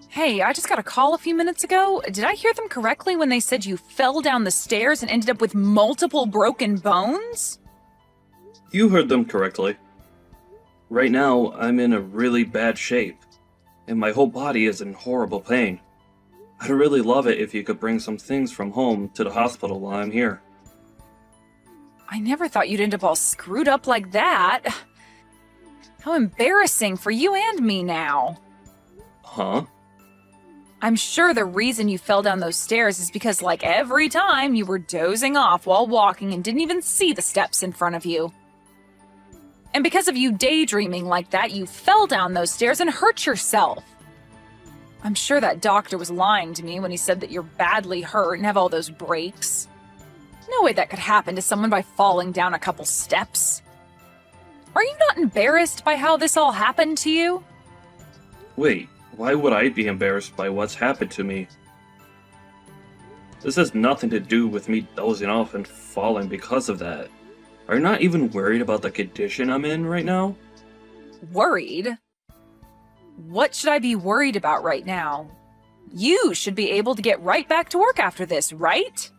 Hey, I just got a call a few minutes ago. Did I hear them correctly when they said you fell down the stairs and ended up with multiple broken bones? You heard them correctly. Right now, I'm in a really bad shape, and my whole body is in horrible pain. I'd really love it if you could bring some things from home to the hospital while I'm here. I never thought you'd end up all screwed up like that. How embarrassing for you and me now. Huh? I'm sure the reason you fell down those stairs is because, like every time, you were dozing off while walking and didn't even see the steps in front of you. And because of you daydreaming like that, you fell down those stairs and hurt yourself. I'm sure that doctor was lying to me when he said that you're badly hurt and have all those breaks. No way that could happen to someone by falling down a couple steps. Are you not embarrassed by how this all happened to you? Wait, why would I be embarrassed by what's happened to me? This has nothing to do with me dozing off and falling because of that. Are you not even worried about the condition I'm in right now? Worried? What should I be worried about right now? You should be able to get right back to work after this, right?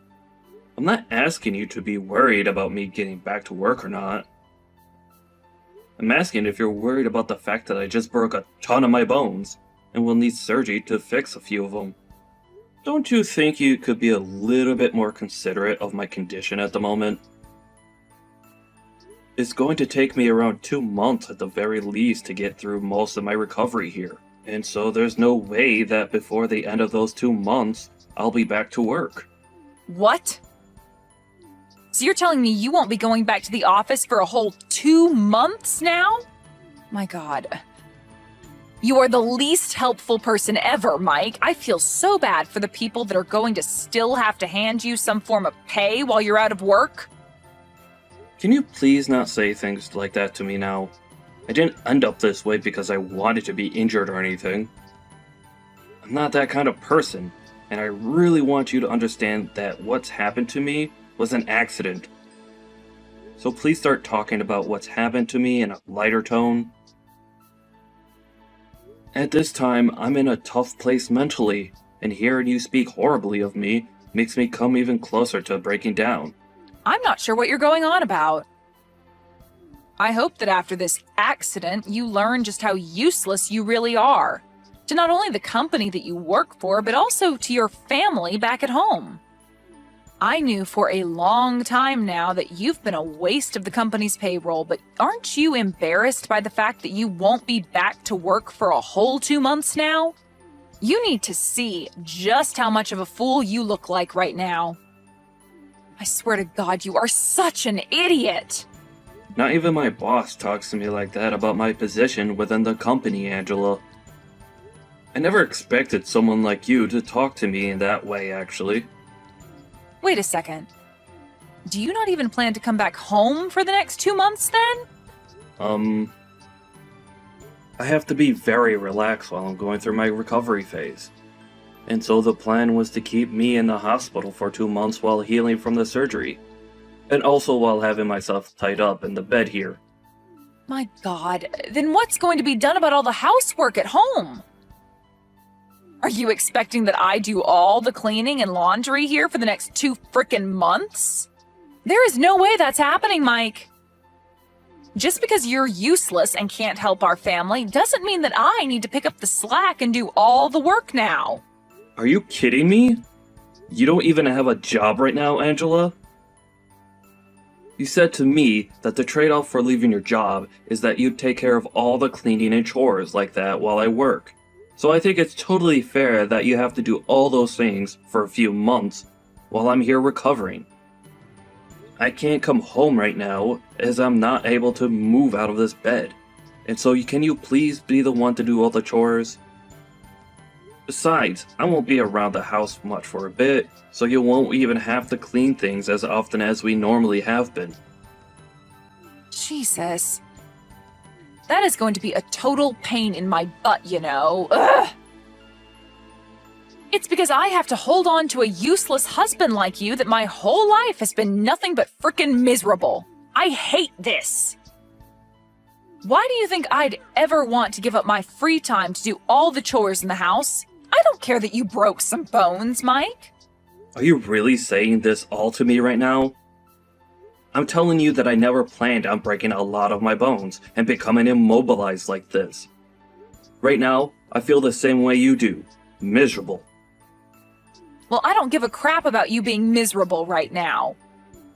I'm not asking you to be worried about me getting back to work or not. I'm asking if you're worried about the fact that I just broke a ton of my bones and will need surgery to fix a few of them. Don't you think you could be a little bit more considerate of my condition at the moment? It's going to take me around 2 months at the very least to get through most of my recovery here, and so there's no way that before the end of those 2 months, I'll be back to work. What? So you're telling me you won't be going back to the office for a whole 2 months now? My God. You are the least helpful person ever, Mike. I feel so bad for the people that are going to still have to hand you some form of pay while you're out of work. Can you please not say things like that to me now? I didn't end up this way because I wanted to be injured or anything. I'm not that kind of person, and I really want you to understand that what's happened to me was an accident. So please start talking about what's happened to me in a lighter tone. At this time, I'm in a tough place mentally, and hearing you speak horribly of me makes me come even closer to breaking down. I'm not sure what you're going on about. I hope that after this accident, you learn just how useless you really are. To not only the company that you work for, but also to your family back at home. I knew for a long time now that you've been a waste of the company's payroll, but aren't you embarrassed by the fact that you won't be back to work for a whole 2 months now? You need to see just how much of a fool you look like right now. I swear to God, you are such an idiot! Not even my boss talks to me like that about my position within the company, Angela. I never expected someone like you to talk to me in that way, actually. Wait a second. Do you not even plan to come back home for the next 2 months then? I have to be very relaxed while I'm going through my recovery phase. And so the plan was to keep me in the hospital for 2 months while healing from the surgery. And also while having myself tied up in the bed here. My God, then what's going to be done about all the housework at home? Are you expecting that I do all the cleaning and laundry here for the next 2 frickin' months? There is no way that's happening, Mike. Just because you're useless and can't help our family doesn't mean that I need to pick up the slack and do all the work now. Are you kidding me? You don't even have a job right now, Angela? You said to me that the trade-off for leaving your job is that you'd take care of all the cleaning and chores like that while I work. So I think it's totally fair that you have to do all those things for a few months while I'm here recovering. I can't come home right now as I'm not able to move out of this bed. And so can you please be the one to do all the chores? Besides, I won't be around the house much for a bit, so you won't even have to clean things as often as we normally have been. Jesus. That is going to be a total pain in my butt, you know. Ugh! It's because I have to hold on to a useless husband like you that my whole life has been nothing but frickin' miserable. I hate this. Why do you think I'd ever want to give up my free time to do all the chores in the house? don't care that you broke some bones, Mike. Are you really saying this all to me right now? I'm telling you that I never planned on breaking a lot of my bones and becoming immobilized like this. Right now, I feel the same way you do. Miserable. Well, I don't give a crap about you being miserable right now.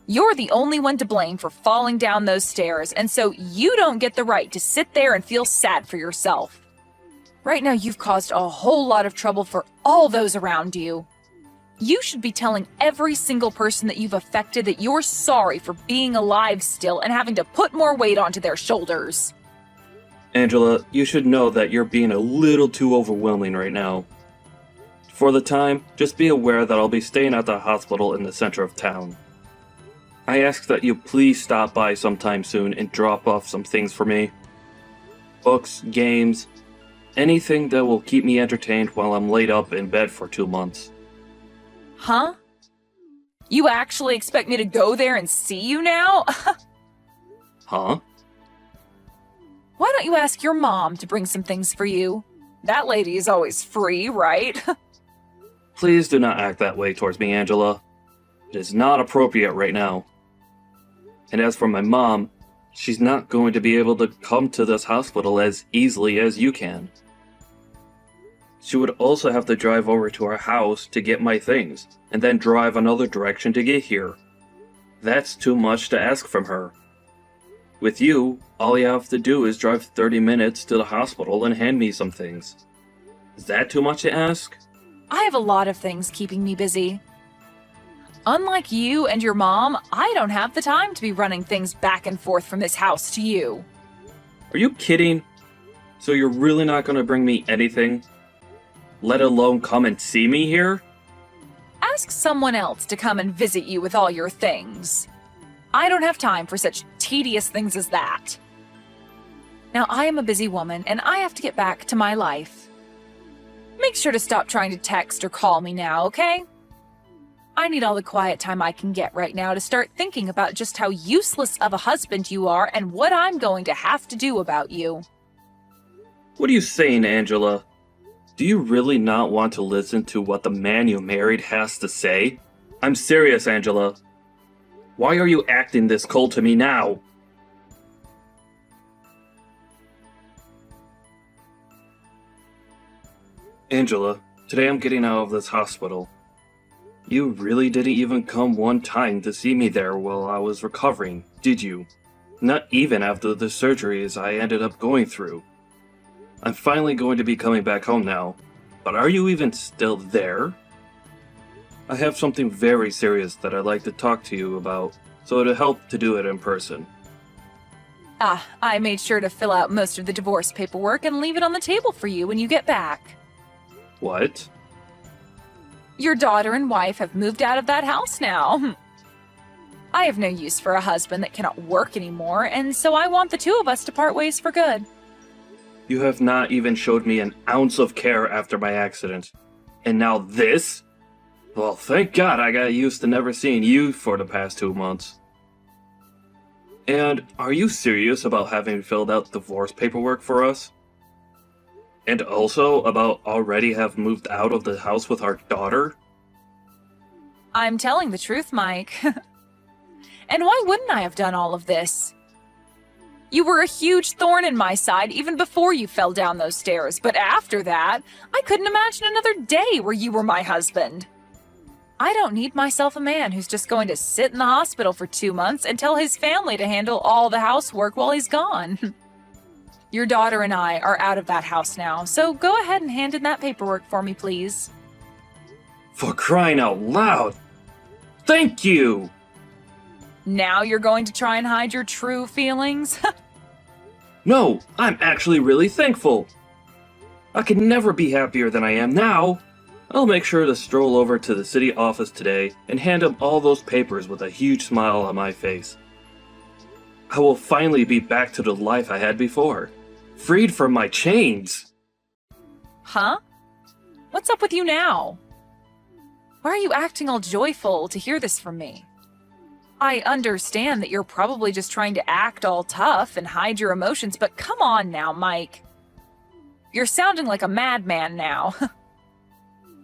You're the only one to blame for falling down those stairs, and so you don't get the right to sit there and feel sad for yourself. Right now, you've caused a whole lot of trouble for all those around you. You should be telling every single person that you've affected that you're sorry for being alive still and having to put more weight onto their shoulders. Angela, you should know that you're being a little too overwhelming right now. For the time, just be aware that I'll be staying at the hospital in the center of town. I ask that you please stop by sometime soon and drop off some things for me. Books, games, anything that will keep me entertained while I'm laid up in bed for 2 months. Huh? You actually expect me to go there and see you now? Huh? Why don't you ask your mom to bring some things for you? That lady is always free, right? Please do not act that way towards me, Angela. It is not appropriate right now. And as for my mom, she's not going to be able to come to this hospital as easily as you can. She would also have to drive over to our house to get my things, and then drive another direction to get here. That's too much to ask from her. With you, all you have to do is drive 30 minutes to the hospital and hand me some things. Is that too much to ask? I have a lot of things keeping me busy. Unlike you and your mom, I don't have the time to be running things back and forth from this house to you. Are you kidding? So you're really not going to bring me anything? Let alone come and see me here? Ask someone else to come and visit you with all your things. I don't have time for such tedious things as that. Now, I am a busy woman, and I have to get back to my life. Make sure to stop trying to text or call me now, okay? I need all the quiet time I can get right now to start thinking about just how useless of a husband you are and what I'm going to have to do about you. What are you saying, Angela? Do you really not want to listen to what the man you married has to say? I'm serious, Angela. Why are you acting this cold to me now? Angela, today I'm getting out of this hospital. You really didn't even come one time to see me there while I was recovering, did you? Not even after the surgeries I ended up going through. I'm finally going to be coming back home now, but are you even still there? I have something very serious that I'd like to talk to you about, so it'd help to do it in person. I made sure to fill out most of the divorce paperwork and leave it on the table for you when you get back. What? Your daughter and wife have moved out of that house now. I have no use for a husband that cannot work anymore, and so I want the two of us to part ways for good. You have not even showed me an ounce of care after my accident. And now this? Well, thank God I got used to never seeing you for the past 2 months. And are you serious about having filled out divorce paperwork for us? And also about already have moved out of the house with our daughter? I'm telling the truth, Mike. And why wouldn't I have done all of this? You were a huge thorn in my side even before you fell down those stairs, but after that, I couldn't imagine another day where you were my husband. I don't need myself a man who's just going to sit in the hospital for 2 months and tell his family to handle all the housework while he's gone. Your daughter and I are out of that house now, so go ahead and hand in that paperwork for me, please. For crying out loud! Thank you! Now you're going to try and hide your true feelings? No, I'm actually really thankful. I could never be happier than I am now. I'll make sure to stroll over to the city office today and hand him all those papers with a huge smile on my face. I will finally be back to the life I had before, freed from my chains. Huh? What's up with you now? Why are you acting all joyful to hear this from me? I understand that you're probably just trying to act all tough and hide your emotions, but come on now, Mike. You're sounding like a madman now.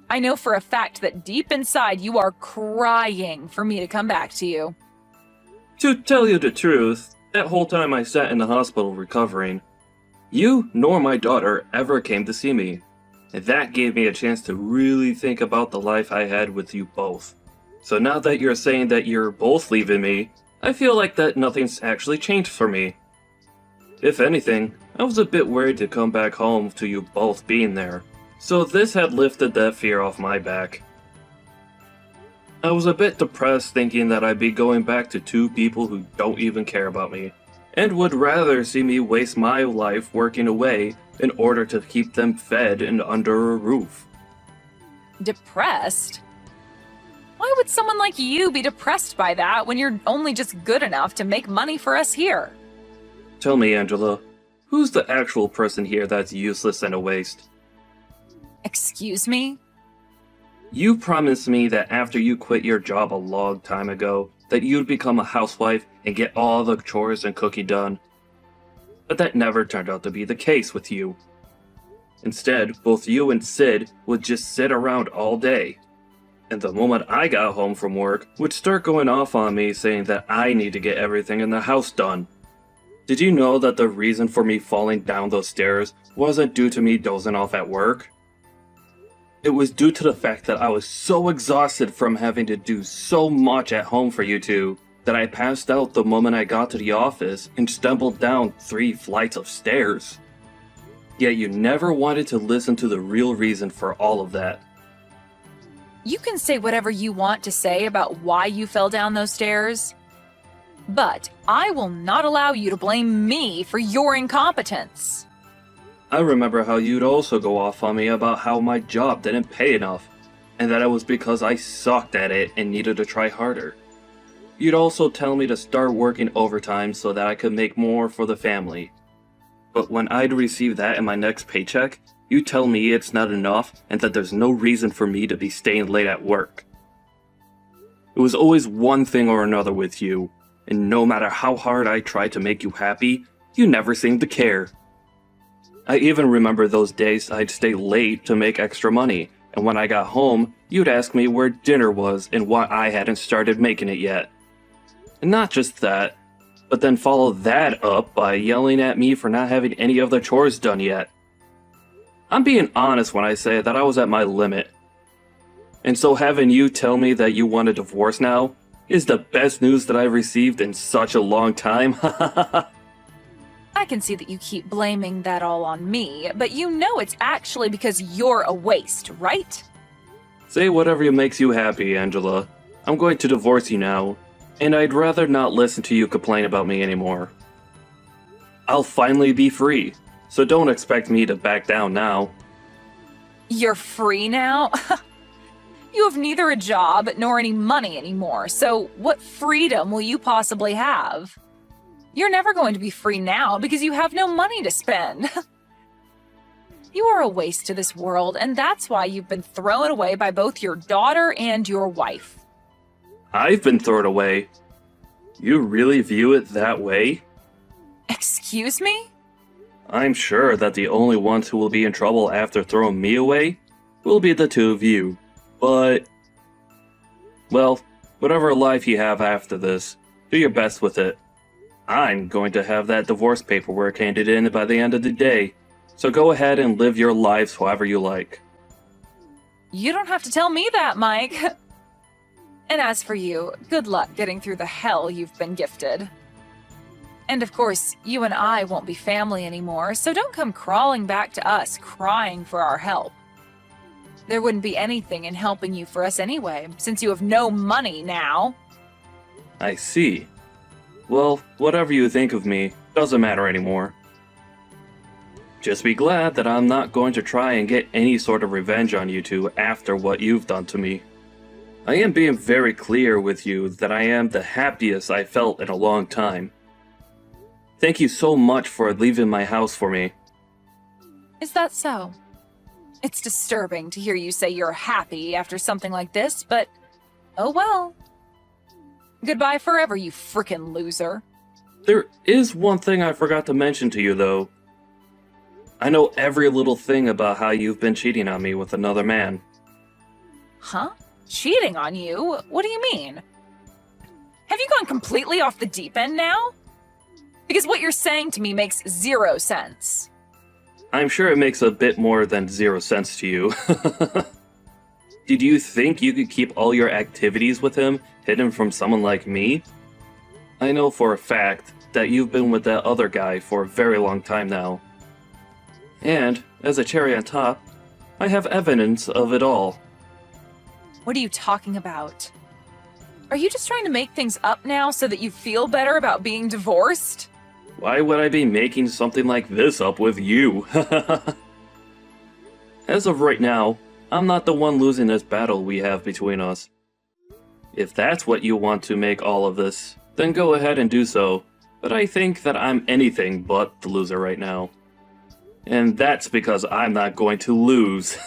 I know for a fact that deep inside you are crying for me to come back to you. To tell you the truth, that whole time I sat in the hospital recovering, you nor my daughter ever came to see me. And that gave me a chance to really think about the life I had with you both. So now that you're saying that you're both leaving me, I feel like that nothing's actually changed for me. If anything, I was a bit worried to come back home to you both being there. So this had lifted that fear off my back. I was a bit depressed thinking that I'd be going back to two people who don't even care about me, and would rather see me waste my life working away in order to keep them fed and under a roof. Depressed? Why would someone like you be depressed by that when you're only just good enough to make money for us here? Tell me, Angela, who's the actual person here that's useless and a waste? Excuse me? You promised me that after you quit your job a long time ago, that you'd become a housewife and get all the chores and cooking done. But that never turned out to be the case with you. Instead, both you and Sid would just sit around all day. And the moment I got home from work, would start going off on me saying that I need to get everything in the house done. Did you know that the reason for me falling down those stairs wasn't due to me dozing off at work? It was due to the fact that I was so exhausted from having to do so much at home for you two that I passed out the moment I got to the office and stumbled down 3 flights of stairs. Yet you never wanted to listen to the real reason for all of that. You can say whatever you want to say about why you fell down those stairs, but I will not allow you to blame me for your incompetence. I remember how you'd also go off on me about how my job didn't pay enough, and that it was because I sucked at it and needed to try harder. You'd also tell me to start working overtime so that I could make more for the family. But when I'd receive that in my next paycheck, you tell me it's not enough and that there's no reason for me to be staying late at work. It was always one thing or another with you, and no matter how hard I tried to make you happy, you never seemed to care. I even remember those days I'd stay late to make extra money, and when I got home, you'd ask me where dinner was and why I hadn't started making it yet. And not just that, but then follow that up by yelling at me for not having any of the chores done yet. I'm being honest when I say that I was at my limit. And so having you tell me that you want a divorce now is the best news that I've received in such a long time. I can see that you keep blaming that all on me, but you know it's actually because you're a waste, right? Say whatever makes you happy, Angela. I'm going to divorce you now, and I'd rather not listen to you complain about me anymore. I'll finally be free, so don't expect me to back down now. You're free now? You have neither a job nor any money anymore, so what freedom will you possibly have? You're never going to be free now because you have no money to spend. You are a waste to this world, and that's why you've been thrown away by both your daughter and your wife. I've been thrown away. You really view it that way? Excuse me? I'm sure that the only ones who will be in trouble after throwing me away will be the two of you. But, well, whatever life you have after this, do your best with it. I'm going to have that divorce paperwork handed in by the end of the day, so go ahead and live your lives however you like. You don't have to tell me that, Mike. And as for you, good luck getting through the hell you've been gifted. And of course, you and I won't be family anymore, so don't come crawling back to us crying for our help. There wouldn't be anything in helping you for us anyway, since you have no money now. I see. Well, whatever you think of me doesn't matter anymore. Just be glad that I'm not going to try and get any sort of revenge on you two after what you've done to me. I am being very clear with you that I am the happiest I felt in a long time. Thank you so much for leaving my house for me. Is that so? It's disturbing to hear you say you're happy after something like this, but oh well. Goodbye forever, you frickin' loser. There is one thing I forgot to mention to you, though. I know every little thing about how you've been cheating on me with another man. Huh? Cheating on you? What do you mean? Have you gone completely off the deep end now? Because what you're saying to me makes 0 sense. I'm sure it makes a bit more than 0 sense to you. Did you think you could keep all your activities with him hidden from someone like me? I know for a fact that you've been with that other guy for a very long time now. And, as a cherry on top, I have evidence of it all. What are you talking about? Are you just trying to make things up now so that you feel better about being divorced? Why would I be making something like this up with you? As of right now, I'm not the one losing this battle we have between us. If that's what you want to make all of this, then go ahead and do so, but I think that I'm anything but the loser right now. And that's because I'm not going to lose.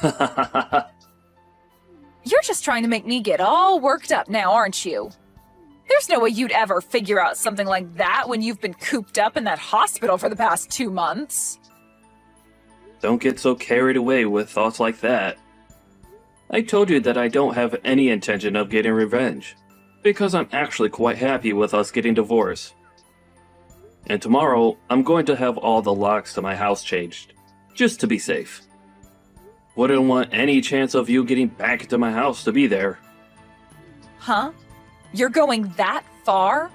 You're just trying to make me get all worked up now, aren't you? There's no way you'd ever figure out something like that when you've been cooped up in that hospital for the past 2 months. Don't get so carried away with thoughts like that. I told you that I don't have any intention of getting revenge, because I'm actually quite happy with us getting divorced. And tomorrow, I'm going to have all the locks to my house changed, just to be safe. Wouldn't want any chance of you getting back into my house to be there. Huh? You're going that far?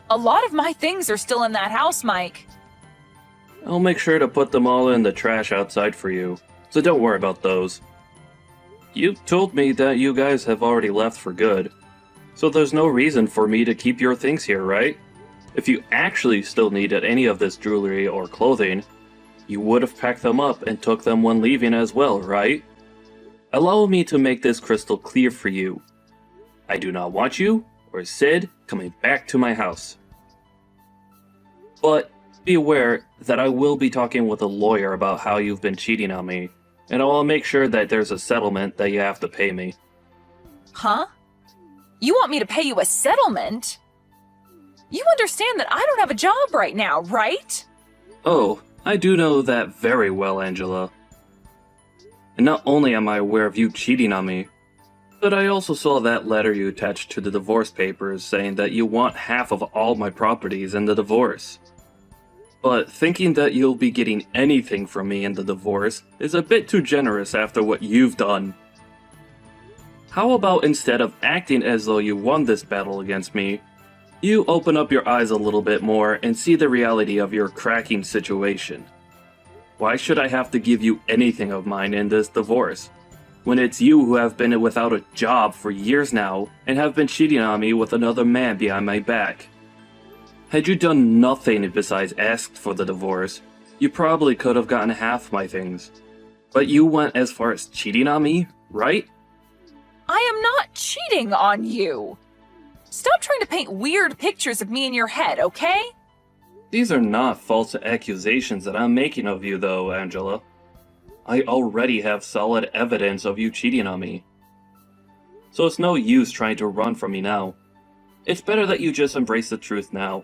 A lot of my things are still in that house, Mike. I'll make sure to put them all in the trash outside for you, so don't worry about those. You told me that you guys have already left for good, so there's no reason for me to keep your things here, right? If you actually still needed any of this jewelry or clothing, you would have packed them up and took them when leaving as well, right? Allow me to make this crystal clear for you. I do not want you, or Sid, coming back to my house. But be aware that I will be talking with a lawyer about how you've been cheating on me, and I will make sure that there's a settlement that you have to pay me. Huh? You want me to pay you a settlement? You understand that I don't have a job right now, right? Oh, I do know that very well, Angela. And not only am I aware of you cheating on me, but I also saw that letter you attached to the divorce papers saying that you want half of all my properties in the divorce. But thinking that you'll be getting anything from me in the divorce is a bit too generous after what you've done. How about instead of acting as though you won this battle against me, you open up your eyes a little bit more and see the reality of your cracking situation? Why should I have to give you anything of mine in this divorce, when it's you who have been without a job for years now and have been cheating on me with another man behind my back? Had you done nothing besides ask for the divorce, you probably could have gotten half my things. But you went as far as cheating on me, right? I am not cheating on you. Stop trying to paint weird pictures of me in your head, okay? These are not false accusations that I'm making of you, though, Angela. I already have solid evidence of you cheating on me. So it's no use trying to run from me now. It's better that you just embrace the truth now,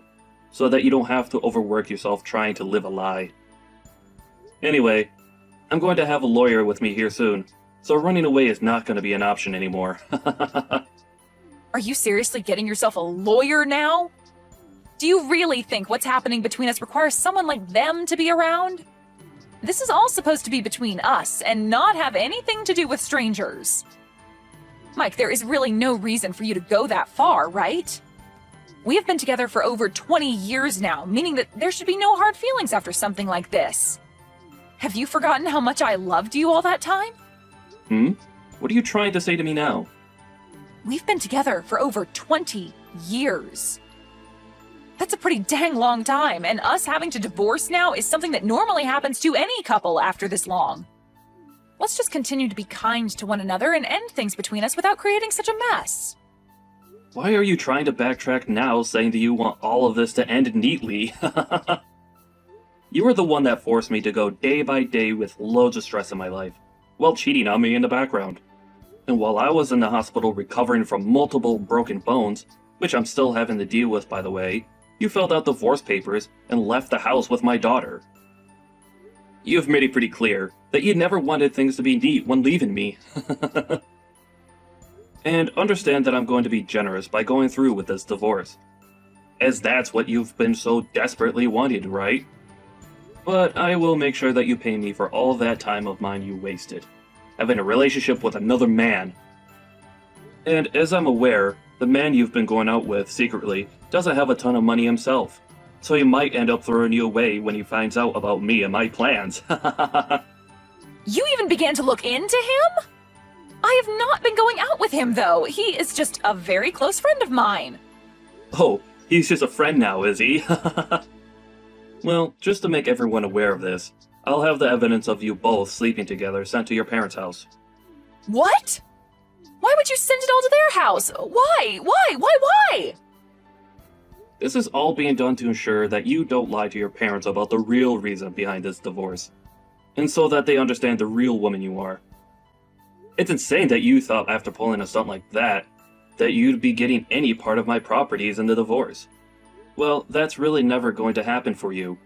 so that you don't have to overwork yourself trying to live a lie. Anyway, I'm going to have a lawyer with me here soon, so running away is not going to be an option anymore. Are you seriously getting yourself a lawyer now? Do you really think what's happening between us requires someone like them to be around? This is all supposed to be between us and not have anything to do with strangers. Mike, there is really no reason for you to go that far, right? We have been together for over 20 years now, meaning that there should be no hard feelings after something like this. Have you forgotten how much I loved you all that time? What are you trying to say to me now? We've been together for over 20 years. That's a pretty dang long time, and us having to divorce now is something that normally happens to any couple after this long. Let's just continue to be kind to one another and end things between us without creating such a mess. Why are you trying to backtrack now, saying that you want all of this to end neatly? You were the one that forced me to go day by day with loads of stress in my life, while cheating on me in the background. And while I was in the hospital recovering from multiple broken bones, which I'm still having to deal with by the way, you filled out divorce papers and left the house with my daughter. You've made it pretty clear that you never wanted things to be neat when leaving me. And understand that I'm going to be generous by going through with this divorce. As that's what you've been so desperately wanting, right? But I will make sure that you pay me for all that time of mine you wasted, having a relationship with another man. And as I'm aware, the man you've been going out with secretly doesn't have a ton of money himself, so he might end up throwing you away when he finds out about me and my plans. You even began to look into him? I have not been going out with him, though. He is just a very close friend of mine. Oh, he's just a friend now, is he? Well, just to make everyone aware of this, I'll have the evidence of you both sleeping together sent to your parents' house. What? Why would you send it all to their house? Why? This is all being done to ensure that you don't lie to your parents about the real reason behind this divorce, and so that they understand the real woman you are. It's insane that you thought after pulling a stunt like that you'd be getting any part of my properties in the divorce. Well, that's really never going to happen for you.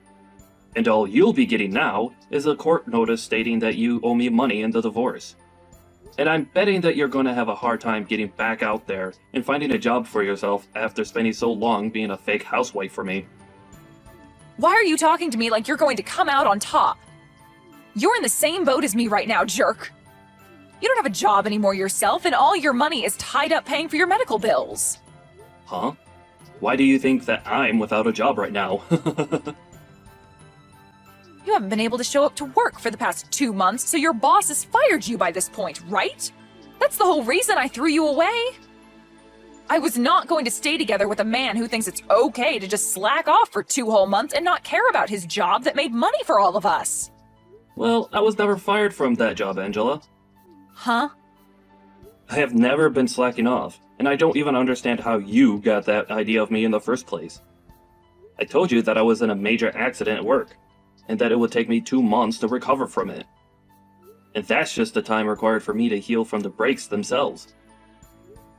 And all you'll be getting now is a court notice stating that you owe me money in the divorce. And I'm betting that you're going to have a hard time getting back out there and finding a job for yourself after spending so long being a fake housewife for me. Why are you talking to me like you're going to come out on top? You're in the same boat as me right now, jerk. You don't have a job anymore yourself, and all your money is tied up paying for your medical bills. Huh? Why do you think that I'm without a job right now? You haven't been able to show up to work for the past 2 months, so your boss has fired you by this point, right? That's the whole reason I threw you away. I was not going to stay together with a man who thinks it's okay to just slack off for 2 whole months and not care about his job that made money for all of us. Well, I was never fired from that job, Angela. Huh? I have never been slacking off, and I don't even understand how you got that idea of me in the first place. I told you that I was in a major accident at work, and that it would take me 2 months to recover from it. And that's just the time required for me to heal from the breaks themselves.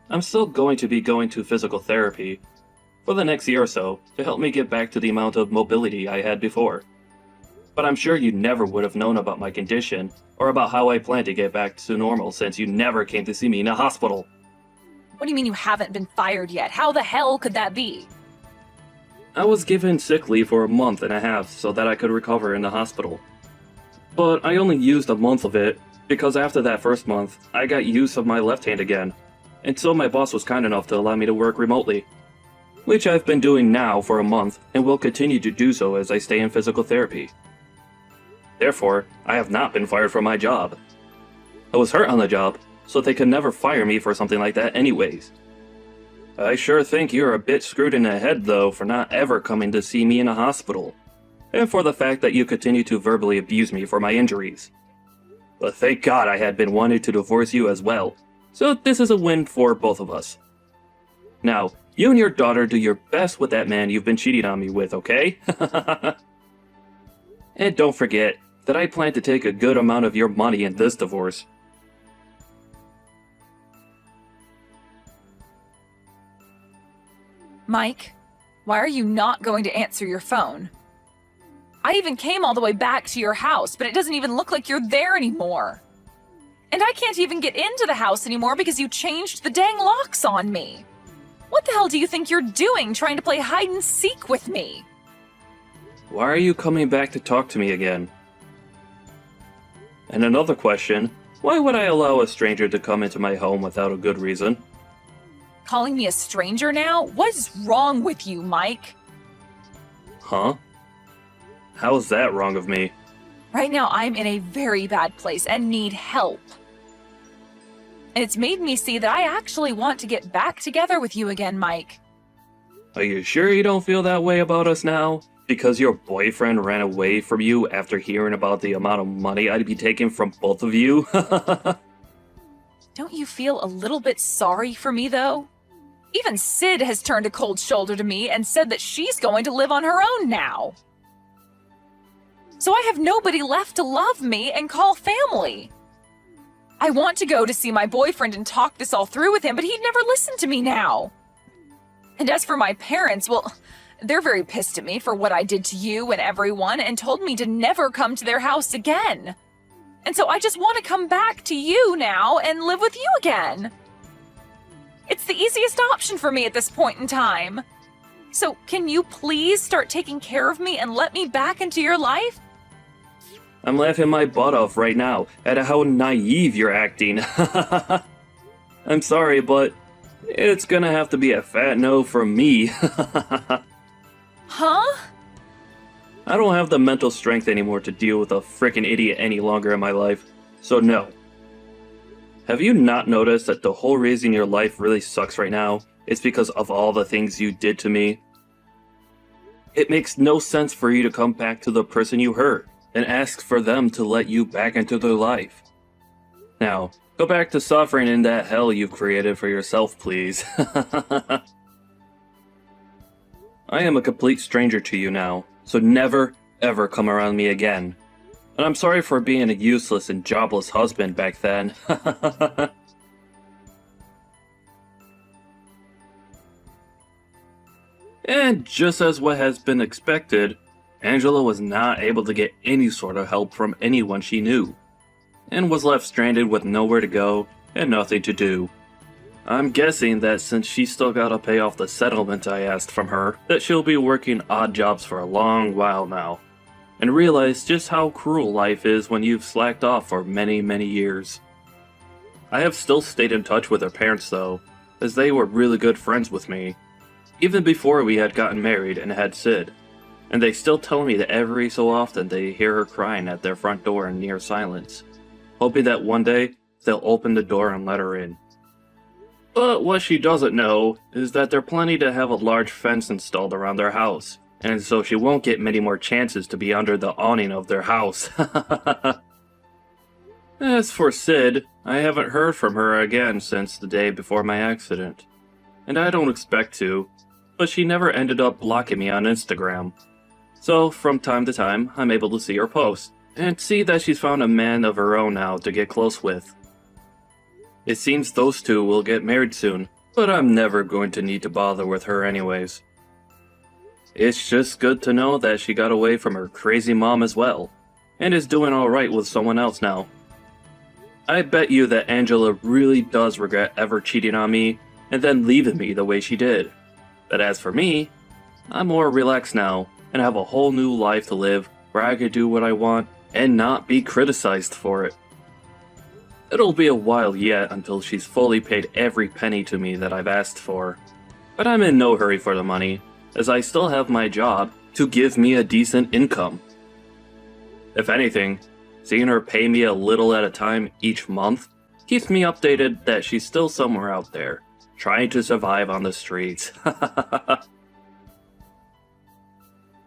I'm still going to be going to physical therapy for the next year or so to help me get back to the amount of mobility I had before. But I'm sure you never would have known about my condition or about how I plan to get back to normal since you never came to see me in a hospital. What do you mean you haven't been fired yet? How the hell could that be? I was given sick leave for a month and a half so that I could recover in the hospital. But I only used a month of it because after that first month, I got use of my left hand again, and so my boss was kind enough to allow me to work remotely, which I've been doing now for a month and will continue to do so as I stay in physical therapy. Therefore, I have not been fired from my job. I was hurt on the job, so they could never fire me for something like that anyways. I sure think you're a bit screwed in the head, though, for not ever coming to see me in a hospital, and for the fact that you continue to verbally abuse me for my injuries. But thank God I had been wanting to divorce you as well, so this is a win for both of us. Now, you and your daughter do your best with that man you've been cheating on me with, okay? And don't forget that I plan to take a good amount of your money in this divorce. Mike, why are you not going to answer your phone? I even came all the way back to your house, but it doesn't even look like you're there anymore. And I can't even get into the house anymore because you changed the dang locks on me. What the hell do you think you're doing trying to play hide and seek with me? Why are you coming back to talk to me again? And another question, why would I allow a stranger to come into my home without a good reason? Calling me a stranger now? What is wrong with you, Mike? Huh? How's that wrong of me? Right now, I'm in a very bad place and need help. And it's made me see that I actually want to get back together with you again, Mike. Are you sure you don't feel that way about us now? Because your boyfriend ran away from you after hearing about the amount of money I'd be taking from both of you? Don't you feel a little bit sorry for me, though? Even Sid has turned a cold shoulder to me and said that she's going to live on her own now. So I have nobody left to love me and call family. I want to go to see my boyfriend and talk this all through with him, but he'd never listen to me now. And as for my parents, well, they're very pissed at me for what I did to you and everyone and told me to never come to their house again. And so I just want to come back to you now and live with you again. It's the easiest option for me at this point in time. So, can you please start taking care of me and let me back into your life? I'm laughing my butt off right now at how naive you're acting. I'm sorry, but it's gonna have to be a fat no from me. Huh? I don't have the mental strength anymore to deal with a frickin' idiot any longer in my life, so no. Have you not noticed that the whole reason your life really sucks right now is because of all the things you did to me? It makes no sense for you to come back to the person you hurt and ask for them to let you back into their life. Now, go back to suffering in that hell you've created for yourself, please. I am a complete stranger to you now, so never, ever come around me again. And I'm sorry for being a useless and jobless husband back then. And just as what has been expected, Angela was not able to get any sort of help from anyone she knew, and was left stranded with nowhere to go and nothing to do. I'm guessing that since she still gotta pay off the settlement I asked from her, that she'll be working odd jobs for a long while now, and realize just how cruel life is when you've slacked off for many, many years. I have still stayed in touch with her parents though, as they were really good friends with me, even before we had gotten married and had Sid, and they still tell me that every so often they hear her crying at their front door in near silence, hoping that one day they'll open the door and let her in. But what she doesn't know is that they're planning to have a large fence installed around their house, and so she won't get many more chances to be under the awning of their house. As for Sid, I haven't heard from her again since the day before my accident, and I don't expect to, but she never ended up blocking me on Instagram. So from time to time, I'm able to see her post, and see that she's found a man of her own now to get close with. It seems those two will get married soon, but I'm never going to need to bother with her anyways. It's just good to know that she got away from her crazy mom as well, and is doing alright with someone else now. I bet you that Angela really does regret ever cheating on me, and then leaving me the way she did. But as for me, I'm more relaxed now, and have a whole new life to live where I can do what I want and not be criticized for it. It'll be a while yet until she's fully paid every penny to me that I've asked for. But I'm in no hurry for the money, as I still have my job to give me a decent income. If anything, seeing her pay me a little at a time each month keeps me updated that she's still somewhere out there, trying to survive on the streets.